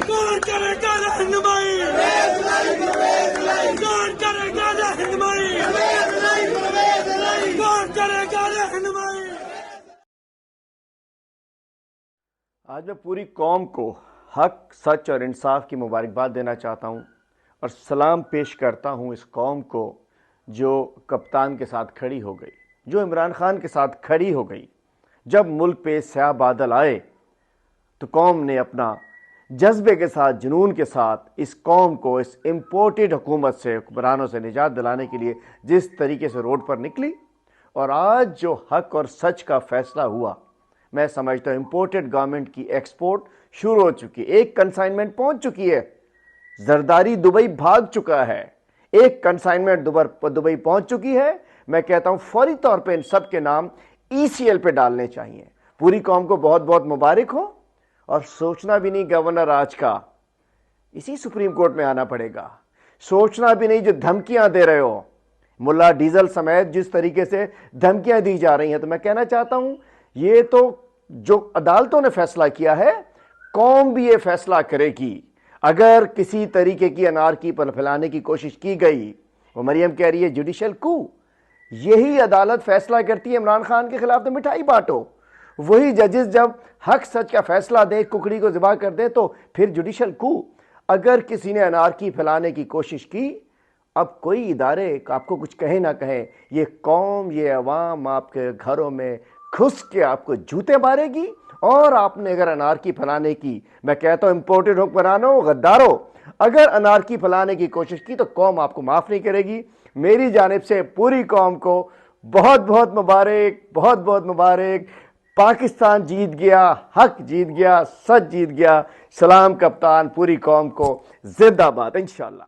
کون کرے گا رہنمائی؟ کون کرے گا رہنمائی؟ کون کرے گا رہنمائی؟ آج میں پوری قوم کو حق، سچ اور انصاف کی مبارکباد دینا چاہتا ہوں اور سلام پیش کرتا ہوں اس قوم کو جو کپتان کے ساتھ کھڑی ہو گئی، جو عمران خان کے ساتھ کھڑی ہو گئی۔ جب ملک پہ سیاہ بادل آئے تو قوم نے اپنا جذبے کے ساتھ، جنون کے ساتھ اس قوم کو اس امپورٹڈ حکومت سے، حکمرانوں سے نجات دلانے کے لیے جس طریقے سے روڈ پر نکلی، اور آج جو حق اور سچ کا فیصلہ ہوا، میں سمجھتا ہوں امپورٹڈ گورنمنٹ کی ایکسپورٹ شروع ہو چکی ہے، ایک کنسائنمنٹ پہنچ چکی ہے، زرداری دبئی بھاگ چکا ہے، ایک کنسائنمنٹ دبئی پہنچ چکی ہے۔ میں کہتا ہوں فوری طور پہ ان سب کے نام ECL پہ ڈالنے چاہیے۔ پوری قوم کو بہت بہت مبارک ہو، اور سوچنا بھی نہیں گورنر آج کا اسی سپریم کورٹ میں آنا پڑے گا، سوچنا بھی نہیں جو دھمکیاں دے رہے ہو ملا ڈیزل سمیت، جس طریقے سے دھمکیاں دی جا رہی ہیں۔ تو میں کہنا چاہتا ہوں یہ تو جو عدالتوں نے فیصلہ کیا ہے، قوم بھی یہ فیصلہ کرے گی۔ اگر کسی طریقے کی انارکی پر پھیلانے کی کوشش کی گئی، وہ مریم کہہ رہی ہے جوڈیشل کو، یہی عدالت فیصلہ کرتی ہے عمران خان کے خلاف تو مٹھائی بانٹو۔ وہی ججز جب حق سچ کا فیصلہ دے، ککڑی کو ذبح کر دے، تو پھر جوڈیشل کو۔ اگر کسی نے انارکی پھیلانے کی کوشش کی، اب کوئی ادارے آپ کو کچھ کہے نہ کہے، یہ قوم، یہ عوام آپ کے گھروں میں گھس کے آپ کو جوتے مارے گی۔ اور آپ نے اگر انارکی پھیلانے کی، میں کہتا ہوں امپورٹڈ حکمرانوں، غداروں، اگر انارکی پھیلانے کی کوشش کی تو قوم آپ کو معاف نہیں کرے گی۔ میری جانب سے پوری قوم کو بہت بہت مبارک، بہت بہت مبارک۔ پاکستان جیت گیا، حق جیت گیا، سچ جیت گیا۔ سلام کپتان، پوری قوم کو زندہ باد انشاءاللہ۔